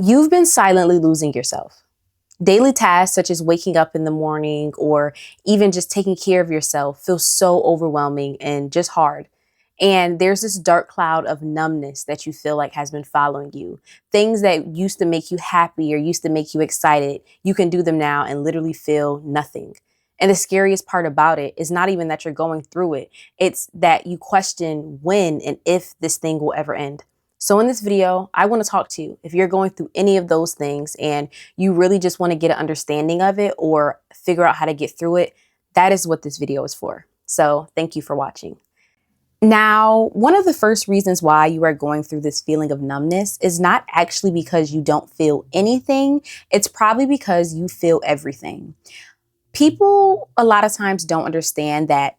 You've been silently losing yourself. Daily tasks such as waking up in the morning or even just taking care of yourself feel so overwhelming and just hard. And there's this dark cloud of numbness that you feel like has been following you. Things that used to make you happy or used to make you excited, you can do them now and literally feel nothing. And the scariest part about it is not even that you're going through it, it's that you question when and if this thing will ever end. So in this video, I want to talk to you if you're going through any of those things and you really just want to get an understanding of it or figure out how to get through it. That is what this video is for. So thank you for watching. Now, one of the first reasons why you are going through this feeling of numbness is not actually because you don't feel anything. It's probably because you feel everything. People a lot of times don't understand that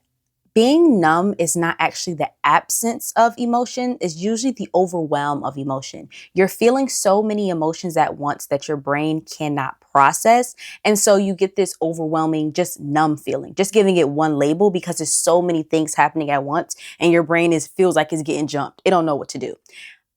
being numb is not actually the absence of emotion, it's usually the overwhelm of emotion. You're feeling so many emotions at once that your brain cannot process. And so you get this overwhelming, just numb feeling, just giving it one label because there's so many things happening at once and your brain feels like it's getting jumped. It don't know what to do.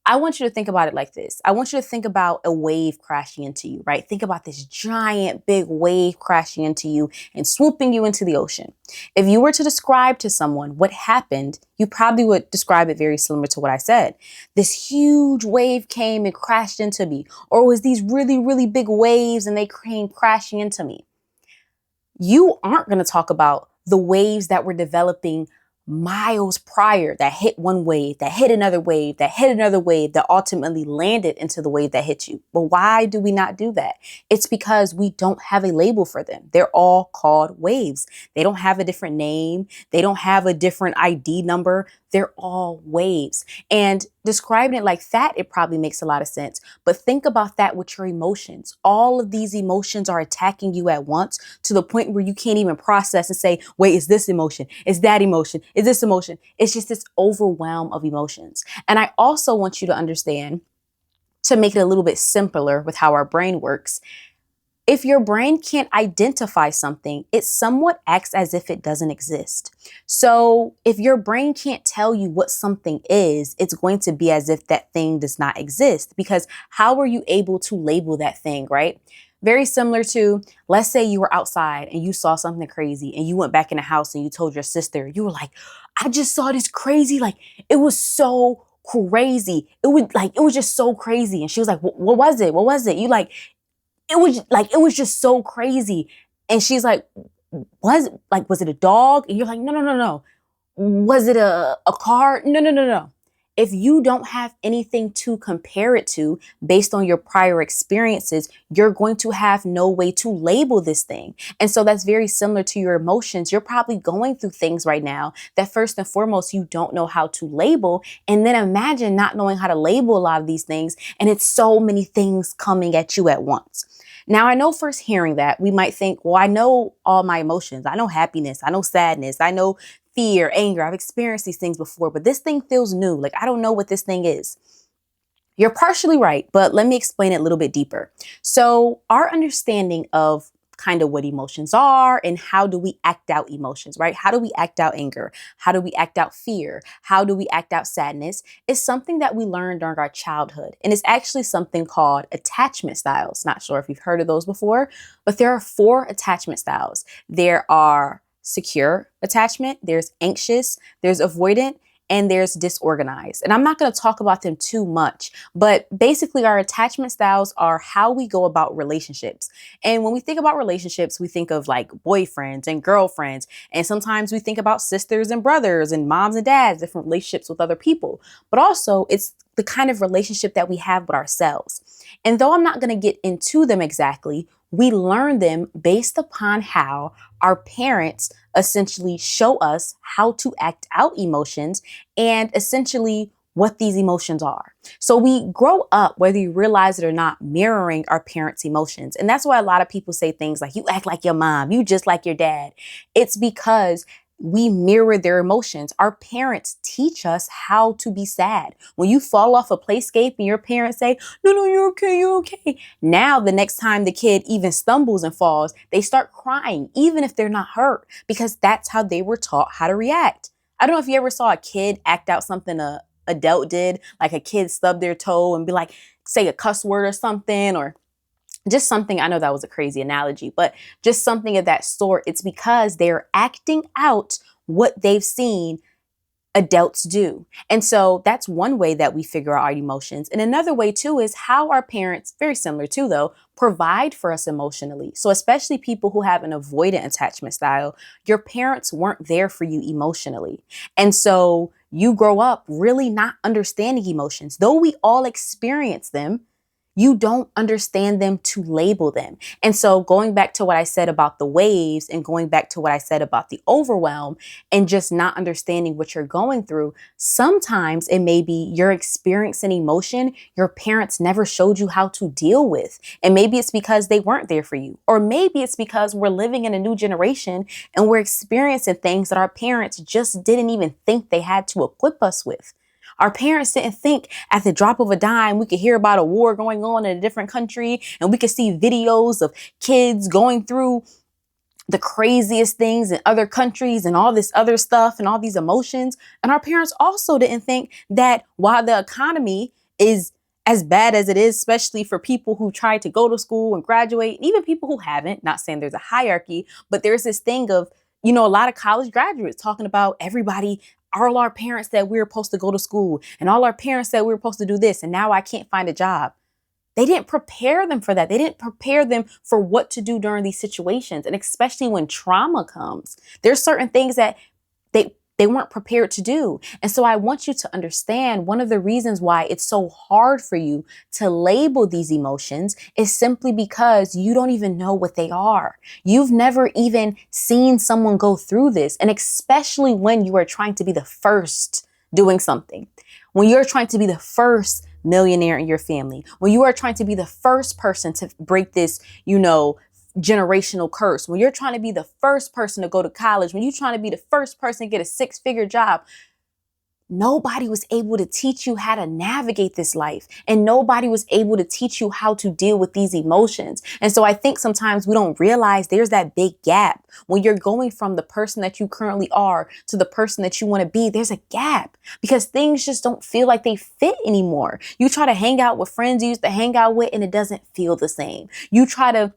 I want you to think about it like this. I want you to think about a wave crashing into you, right? Think about this giant big wave crashing into you and swooping you into the ocean. If you were to describe to someone what happened, you probably would describe it very similar to what I said. This huge wave came and crashed into me, or it was these really, really big waves and they came crashing into me. You aren't going to talk about the waves that were developing miles prior that hit one wave, that hit another wave, that hit another wave, that ultimately landed into the wave that hit you. But why do we not do that? It's because we don't have a label for them. They're all called waves. They don't have a different name. They don't have a different ID number. They're all waves. And describing it like that, it probably makes a lot of sense. But think about that with your emotions. All of these emotions are attacking you at once to the point where you can't even process and say, wait, is this emotion? Is that emotion? Is this emotion? It's just this overwhelm of emotions. And I also want you to understand, to make it a little bit simpler with how our brain works, if your brain can't identify something, it somewhat acts as if it doesn't exist. So if your brain can't tell you what something is, it's going to be as if that thing does not exist, because how are you able to label that thing, right? Very similar to, let's say you were outside and you saw something crazy and you went back in the house and you told your sister, you were like, I just saw this crazy, like it was so crazy. It was just so crazy. And she was like, what was it? What was it? You like, it was just so crazy. And she's like, was it a dog? And you're like, no. Was it a car? No. If you don't have anything to compare it to based on your prior experiences, you're going to have no way to label this thing. And so that's very similar to your emotions. You're probably going through things right now that first and foremost, you don't know how to label. And then imagine not knowing how to label a lot of these things. And it's so many things coming at you at once. Now, I know first hearing that, we might think, well, I know all my emotions. I know happiness. I know sadness. I know fear, anger. I've experienced these things before, but this thing feels new. Like, I don't know what this thing is. You're partially right, but let me explain it a little bit deeper. So our understanding of kind of what emotions are and how do we act out emotions, right? How do we act out anger? How do we act out fear? How do we act out sadness is something that we learned during our childhood. And it's actually something called attachment styles. Not sure if you've heard of those before, but there are 4 attachment styles. There are secure attachment, there's anxious, there's avoidant, and there's disorganized. And I'm not going to talk about them too much, but basically our attachment styles are how we go about relationships. And when we think about relationships, we think of like boyfriends and girlfriends. And sometimes we think about sisters and brothers and moms and dads, different relationships with other people. But also it's the kind of relationship that we have with ourselves. And though I'm not going to get into them exactly, we learn them based upon how our parents essentially show us how to act out emotions and essentially what these emotions are. So we grow up, whether you realize it or not, mirroring our parents' emotions. And that's why a lot of people say things like, you act like your mom, you just like your dad. It's because we mirror their emotions. Our parents teach us how to be sad. When you fall off a playscape and your parents say, no, you're okay, you're okay. Now, the next time the kid even stumbles and falls, they start crying, even if they're not hurt, because that's how they were taught how to react. I don't know if you ever saw a kid act out something a adult did, like a kid stub their toe and be like, say a cuss word or something, or just something, I know that was a crazy analogy, but just something of that sort, it's because they're acting out what they've seen adults do. And so that's one way that we figure out our emotions. And another way too is how our parents, very similar too though, provide for us emotionally. So especially people who have an avoidant attachment style, your parents weren't there for you emotionally. And so you grow up really not understanding emotions. Though we all experience them, you don't understand them to label them. And so going back to what I said about the waves and going back to what I said about the overwhelm and just not understanding what you're going through, sometimes it may be you're experiencing emotion your parents never showed you how to deal with. And maybe it's because they weren't there for you. Or maybe it's because we're living in a new generation and we're experiencing things that our parents just didn't even think they had to equip us with. Our parents didn't think at the drop of a dime we could hear about a war going on in a different country and we could see videos of kids going through the craziest things in other countries and all this other stuff and all these emotions. And our parents also didn't think that while the economy is as bad as it is, especially for people who try to go to school and graduate, and even people who haven't, not saying there's a hierarchy, but there's this thing of, a lot of college graduates talking about everybody, all our parents that we were supposed to go to school and all our parents that we were supposed to do this. And now I can't find a job. They didn't prepare them for that. They didn't prepare them for what to do during these situations. And especially when trauma comes, there's certain things that they weren't prepared to do. And so I want you to understand one of the reasons why it's so hard for you to label these emotions is simply because you don't even know what they are. You've never even seen someone go through this. And especially when you are trying to be the first doing something, when you're trying to be the first millionaire in your family, when you are trying to be the first person to break this, generational curse, when you're trying to be the first person to go to college, when you're trying to be the first person to get a 6-figure job, nobody was able to teach you how to navigate this life. And nobody was able to teach you how to deal with these emotions. And so I think sometimes we don't realize there's that big gap. When you're going from the person that you currently are to the person that you want to be, there's a gap because things just don't feel like they fit anymore. You try to hang out with friends you used to hang out with and it doesn't feel the same. You try to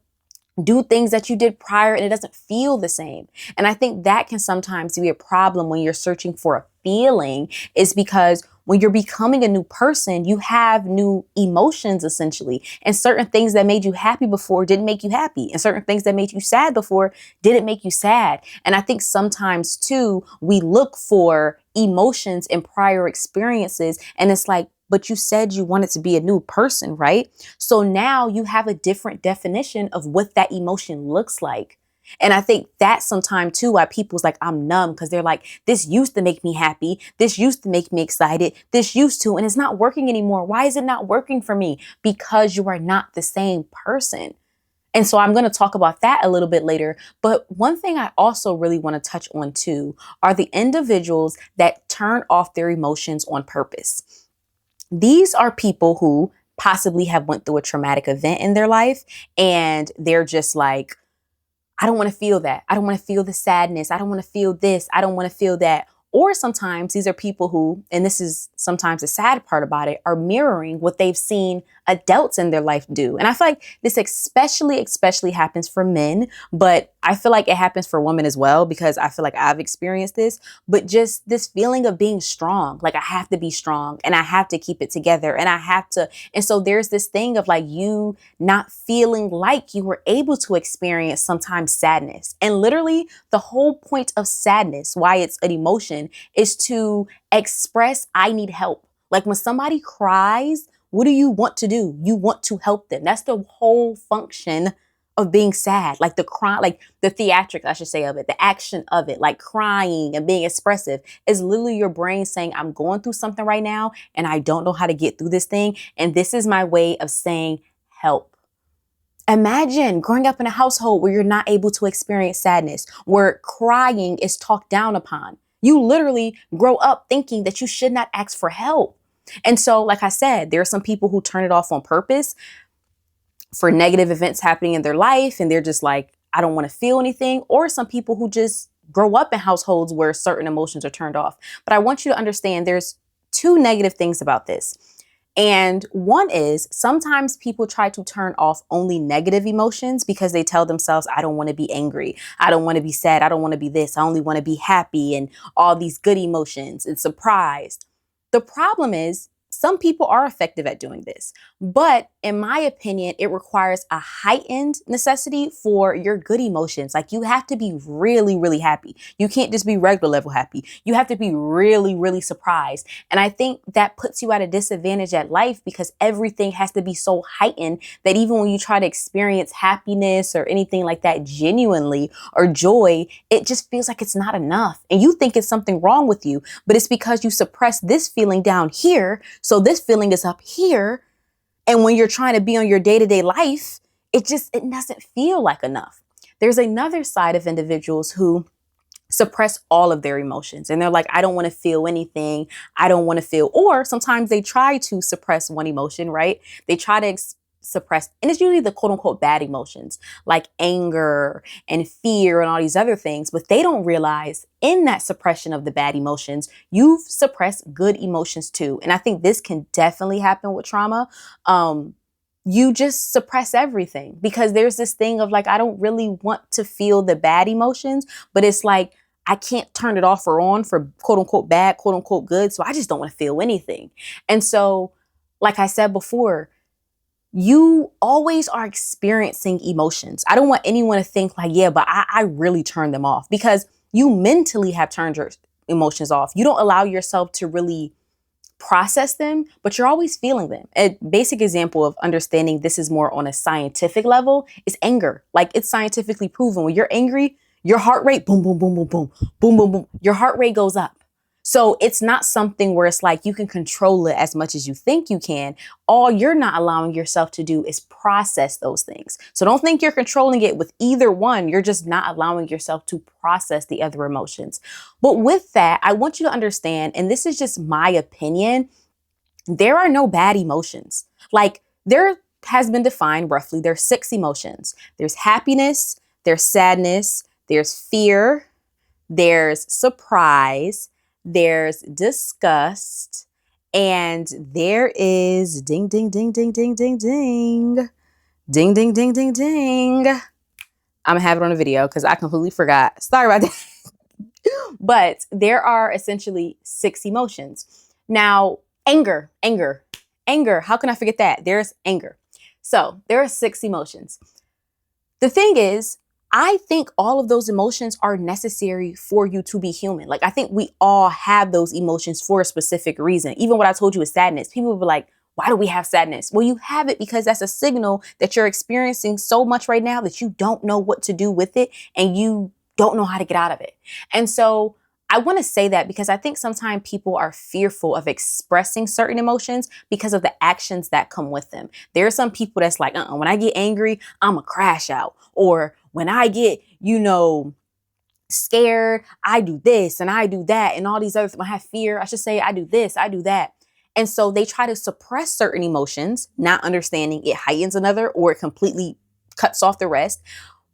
do things that you did prior and it doesn't feel the same. And I think that can sometimes be a problem when you're searching for a feeling, is because when you're becoming a new person, you have new emotions essentially. And certain things that made you happy before didn't make you happy. And certain things that made you sad before didn't make you sad. And I think sometimes too, we look for emotions in prior experiences and it's like, but you said you wanted to be a new person, right? So now you have a different definition of what that emotion looks like. And I think that's sometimes too why people's like, I'm numb, because they're like, this used to make me happy. This used to make me excited. This used to, and it's not working anymore. Why is it not working for me? Because you are not the same person. And so I'm going to talk about that a little bit later. But one thing I also really want to touch on too are the individuals that turn off their emotions on purpose. These are people who possibly have went through a traumatic event in their life and they're just like, I don't want to feel that. I don't want to feel the sadness. I don't want to feel this. I don't want to feel that. Or sometimes these are people who, and this is sometimes the sad part about it, are mirroring what they've seen adults in their life do. And I feel like this especially happens for men, but I feel like it happens for women as well, because I feel like I've experienced this, but just this feeling of being strong. Like I have to be strong and I have to keep it together and I have to. And so there's this thing of like you not feeling like you were able to experience sometimes sadness. And literally the whole point of sadness, why it's an emotion, is to express, I need help. Like when somebody cries, what do you want to do? You want to help them. That's the whole function of being sad. Like the cry, like the theatrics, I should say, of it, the action of it, like crying and being expressive is literally your brain saying, I'm going through something right now and I don't know how to get through this thing. And this is my way of saying help. Imagine growing up in a household where you're not able to experience sadness, where crying is talked down upon. You literally grow up thinking that you should not ask for help. And so, like I said, there are some people who turn it off on purpose for negative events happening in their life. And they're just like, I don't want to feel anything. Or some people who just grow up in households where certain emotions are turned off. But I want you to understand there's two negative things about this. And one is sometimes people try to turn off only negative emotions because they tell themselves, I don't want to be angry. I don't want to be sad. I don't want to be this. I only want to be happy and all these good emotions and surprised. The problem is some people are effective at doing this, but in my opinion, it requires a heightened necessity for your good emotions. Like you have to be really, really happy. You can't just be regular level happy. You have to be really, really surprised. And I think that puts you at a disadvantage at life because everything has to be so heightened that even when you try to experience happiness or anything like that genuinely or joy, it just feels like it's not enough. And you think it's something wrong with you, but it's because you suppress this feeling down here. So this feeling is up here. And when you're trying to be on your day-to-day life, it doesn't feel like enough. There's another side of individuals who suppress all of their emotions. And they're like, I don't want to feel anything. I don't want to feel, or sometimes they try to suppress one emotion, right? They try to suppress, and it's usually the quote unquote bad emotions like anger and fear and all these other things. But they don't realize in that suppression of the bad emotions, you've suppressed good emotions too. And I think this can definitely happen with trauma. You just suppress everything because there's this thing of like, I don't really want to feel the bad emotions, but it's like, I can't turn it off or on for quote unquote bad, quote unquote good. So I just don't want to feel anything. And so, like I said before, you always are experiencing emotions. I don't want anyone to think like, yeah, but I really turn them off because you mentally have turned your emotions off. You don't allow yourself to really process them, but you're always feeling them. A basic example of understanding this is more on a scientific level is anger. Like it's scientifically proven when you're angry, your heart rate, boom, boom, boom, boom, boom, boom, boom, boom, your heart rate goes up. So it's not something where it's like you can control it as much as you think you can. All you're not allowing yourself to do is process those things. So don't think you're controlling it with either one. You're just not allowing yourself to process the other emotions. But with that, I want you to understand, and this is just my opinion, there are no bad emotions. Like there has been defined roughly, there's 6 emotions. There's happiness, there's sadness, there's fear, there's surprise, there's disgust, and there is ding, ding, ding, ding, ding, ding, ding, ding, ding, ding, ding, ding. I'm gonna have it on a video because I completely forgot. Sorry about that. But there are essentially 6 emotions. Now, anger. How can I forget that? There's anger. So there are 6 emotions. The thing is, I think all of those emotions are necessary for you to be human. Like, I think we all have those emotions for a specific reason. Even what I told you is sadness. People will be like, why do we have sadness? Well, you have it because that's a signal that you're experiencing so much right now that you don't know what to do with it and you don't know how to get out of it. And so I want to say that because I think sometimes people are fearful of expressing certain emotions because of the actions that come with them. There are some people that's like, when I get angry, I'm a crash out. Or when I get, scared, I do this and I do that and all these other, when I have fear, I should say, I do this, I do that. And so they try to suppress certain emotions, not understanding it heightens another or it completely cuts off the rest.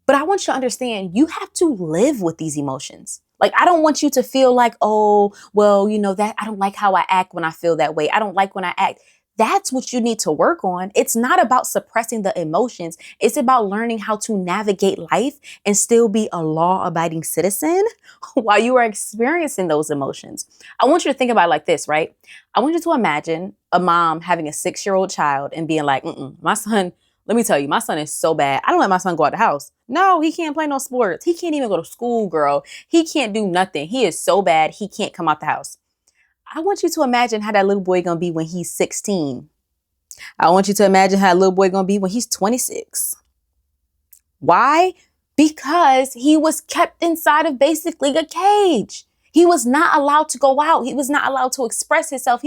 But I want you to understand, you have to live with these emotions. Like, I don't want you to feel like, oh, well, that I don't like how I act when I feel that way. I don't like when I act. That's what you need to work on. It's not about suppressing the emotions. It's about learning how to navigate life and still be a law-abiding citizen while you are experiencing those emotions. I want you to think about it like this, right? I want you to imagine a mom having a 6-year-old child and being like, my son, let me tell you, my son is so bad. I don't let my son go out the house. No, he can't play no sports. He can't even go to school, girl. He can't do nothing. He is so bad. He can't come out the house. I want you to imagine how that little boy gonna be when he's 16. I want you to imagine how that little boy gonna be when he's 26. Why? Because he was kept inside of basically a cage. He was not allowed to go out. He was not allowed to express himself.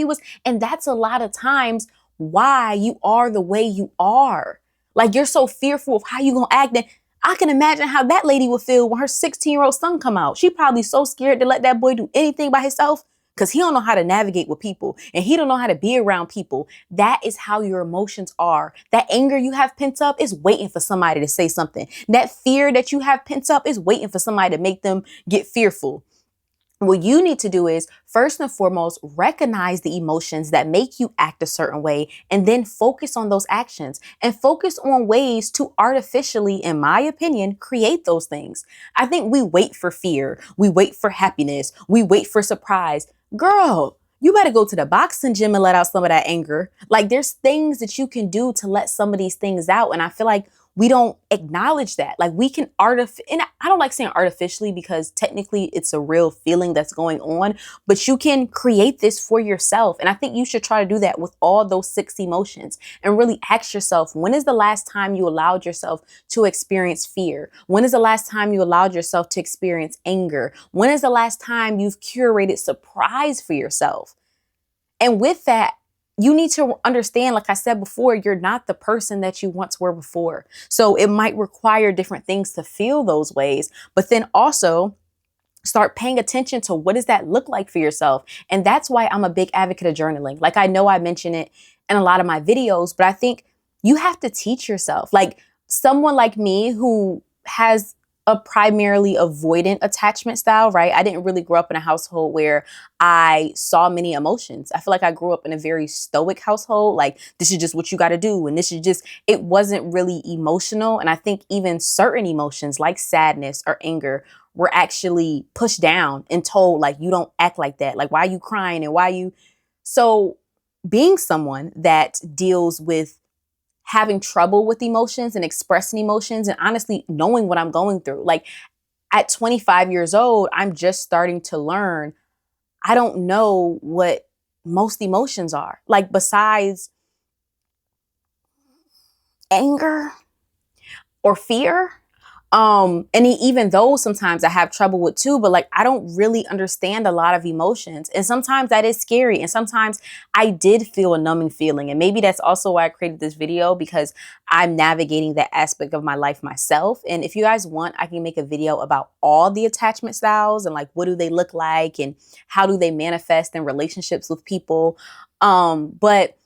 And that's a lot of times why you are the way you are. Like, you're so fearful of how you gonna act. And I can imagine how that lady would feel when her 16-year-old son come out. She probably so scared to let that boy do anything by himself because he don't know how to navigate with people and he don't know how to be around people. That is how your emotions are. That anger you have pent up is waiting for somebody to say something. That fear that you have pent up is waiting for somebody to make them get fearful. What you need to do is first and foremost, recognize the emotions that make you act a certain way, and then focus on those actions and focus on ways to artificially, in my opinion, create those things. I think we wait for fear. We wait for happiness. We wait for surprise. Girl, you better go to the boxing gym and let out some of that anger. Like, there's things that you can do to let some of these things out. And I feel like we don't acknowledge that. Like, we can and I don't like saying artificially because technically it's a real feeling that's going on, but you can create this for yourself. And I think you should try to do that with all those 6 emotions and really ask yourself, when is the last time you allowed yourself to experience fear? When is the last time you allowed yourself to experience anger? When is the last time you've curated surprise for yourself? And with that, you need to understand, like I said before, you're not the person that you once were before. So it might require different things to feel those ways, but then also start paying attention to what does that look like for yourself. And that's why I'm a big advocate of journaling. Like, I know I mention it in a lot of my videos, but I think you have to teach yourself. Like, someone like me who has a primarily avoidant attachment style, right? I didn't really grow up in a household where I saw many emotions. I feel like I grew up in a very stoic household. Like, this is just what you got to do. And this is just, it wasn't really emotional. And I think even certain emotions like sadness or anger were actually pushed down and told, like, you don't act like that. Like, why are you crying and why you? So being someone that deals with having trouble with emotions and expressing emotions and honestly knowing what I'm going through. Like, at 25 years old, I'm just starting to learn I don't know what most emotions are. Like, besides anger or fear. And even those sometimes I have trouble with too, but like, I don't really understand a lot of emotions. And sometimes that is scary. And sometimes I did feel a numbing feeling. And maybe that's also why I created this video, because I'm navigating that aspect of my life myself. And if you guys want, I can make a video about all the attachment styles and like, what do they look like and how do they manifest in relationships with people. But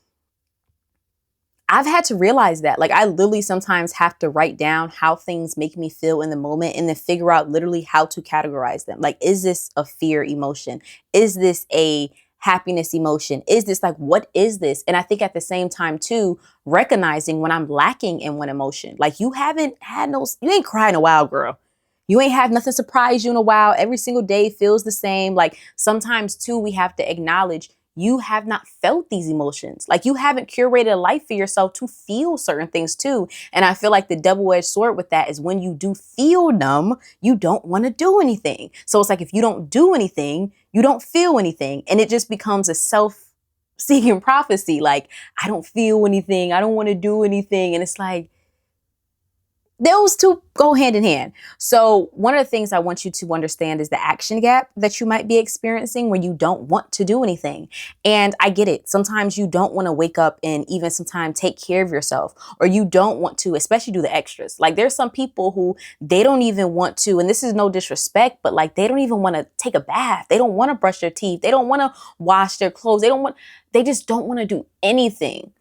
I've had to realize that, like, I literally sometimes have to write down how things make me feel in the moment and then figure out literally how to categorize them. Like, is this a fear emotion? Is this a happiness emotion? Is this like, what is this? And I think at the same time too, recognizing when I'm lacking in one emotion. Like, you haven't had you ain't cried in a while, girl. You ain't had nothing surprise you in a while. Every single day feels the same. Like, sometimes too, we have to acknowledge you have not felt these emotions. Like, you haven't curated a life for yourself to feel certain things too. And I feel like the double-edged sword with that is when you do feel numb, you don't want to do anything. So it's like, if you don't do anything, you don't feel anything. And it just becomes a self-seeking prophecy. Like, I don't feel anything. I don't want to do anything. And it's like, those two go hand in hand. So one of the things I want you to understand is the action gap that you might be experiencing when you don't want to do anything. And I get it. Sometimes you don't want to wake up and even sometimes take care of yourself, or you don't want to, especially do the extras. Like, there's some people who they don't even want to, and this is no disrespect, but like, they don't even want to take a bath. They don't want to brush their teeth. They don't want to wash their clothes. They just don't want to do anything.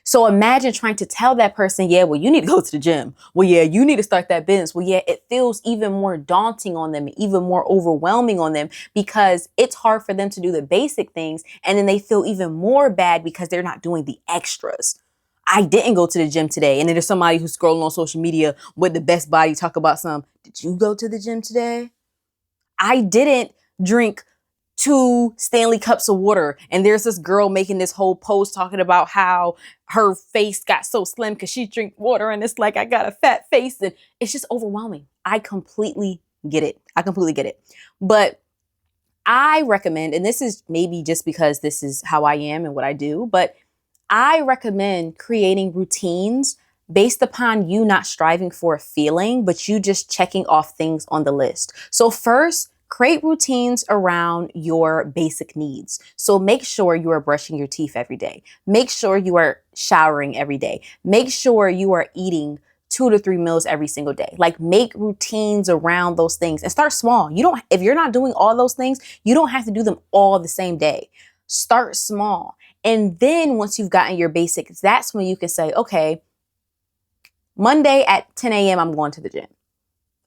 So imagine trying to tell that person, yeah, well, you need to go to the gym. Well, yeah, you need to start that business. Well, yeah, it feels even more daunting on them, even more overwhelming on them, because it's hard for them to do the basic things. And then they feel even more bad because they're not doing the extras. I didn't go to the gym today. And then there's somebody who's scrolling on social media with the best body talk about did you go to the gym today? I didn't drink 2 Stanley cups of water. And there's this girl making this whole post talking about how her face got so slim because she drank water. And it's like, I got a fat face. And it's just overwhelming. I completely get it. But I recommend, and this is maybe just because this is how I am and what I do, but I recommend creating routines based upon you not striving for a feeling, but you just checking off things on the list. So first, create routines around your basic needs. So make sure you are brushing your teeth every day. Make sure you are showering every day. Make sure you are eating 2 to 3 meals every single day. Like, make routines around those things and start small. If you're not doing all those things, you don't have to do them all the same day. Start small. And then once you've gotten your basics, that's when you can say, okay, Monday at 10 a.m., I'm going to the gym.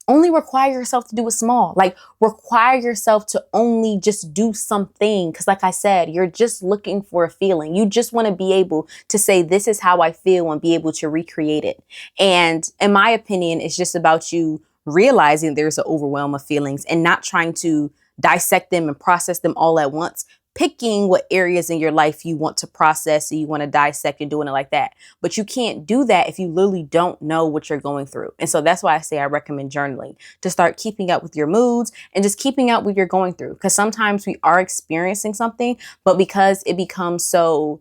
Only require yourself to do it small. Like, require yourself to only just do something. Because like I said, you're just looking for a feeling. You just want to be able to say, this is how I feel, and be able to recreate it. And in my opinion, it's just about you realizing there's an overwhelm of feelings and not trying to dissect them and process them all at once. Picking what areas in your life you want to process, and you want to dissect, and doing it like that. But you can't do that if you literally don't know what you're going through. And so that's why I say I recommend journaling, to start keeping up with your moods and just keeping up with what you're going through. Because sometimes we are experiencing something, but because it becomes so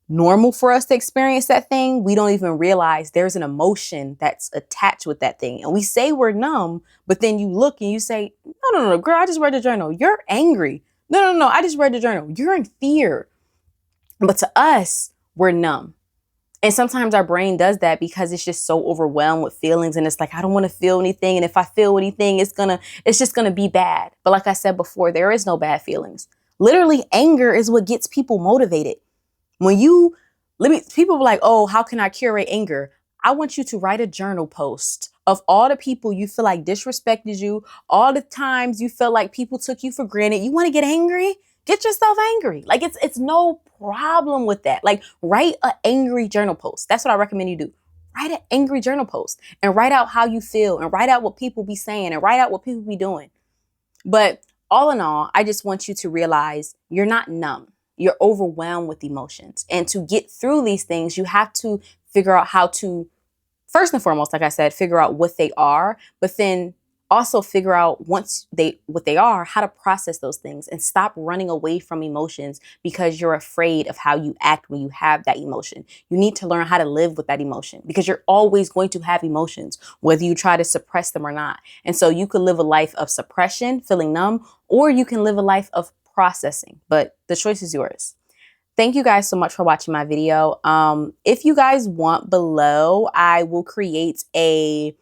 normal for us to experience that thing, we don't even realize there's an emotion that's attached with that thing. And we say we're numb, but then you look and you say, no, girl, I just read the journal. You're angry. No, I just read the journal. You're in fear. But to us, we're numb. And sometimes our brain does that because it's just so overwhelmed with feelings, and it's like, I don't want to feel anything. And if I feel anything, it's just gonna be bad. But like I said before, there is no bad feelings. Literally, anger is what gets people motivated. People are like, oh, how can I curate anger? I want you to write a journal post of all the people you feel like disrespected you, all the times you feel like people took you for granted. You want to get angry? Get yourself angry. Like, it's no problem with that. Like, write an angry journal post. That's what I recommend you do. Write an angry journal post and write out how you feel, and write out what people be saying, and write out what people be doing. But all in all, I just want you to realize you're not numb. You're overwhelmed with emotions. And to get through these things, you have to figure out how to, first and foremost, like I said, figure out what they are, but then also figure out what they are, how to process those things, and stop running away from emotions because you're afraid of how you act when you have that emotion. You need to learn how to live with that emotion, because you're always going to have emotions, whether you try to suppress them or not. And so you could live a life of suppression, feeling numb, or you can live a life of processing, but the choice is yours. Thank you guys so much for watching my video. If you guys want, below, I will create a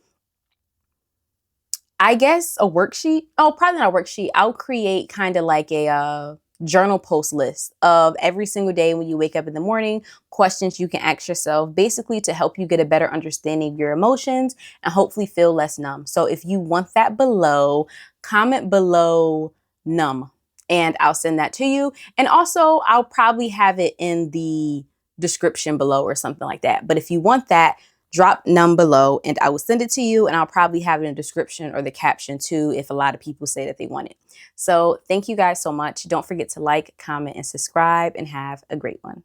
worksheet. Oh, probably not a worksheet. I'll create kind of like a journal post list of every single day when you wake up in the morning, questions you can ask yourself, basically to help you get a better understanding of your emotions and hopefully feel less numb. So if you want that, below, comment below numb, and I'll send that to you. And also, I'll probably have it in the description below or something like that. But if you want that, drop numb below and I will send it to you, and I'll probably have it in the description or the caption too if a lot of people say that they want it. So thank you guys so much. Don't forget to like, comment, and subscribe, and have a great one.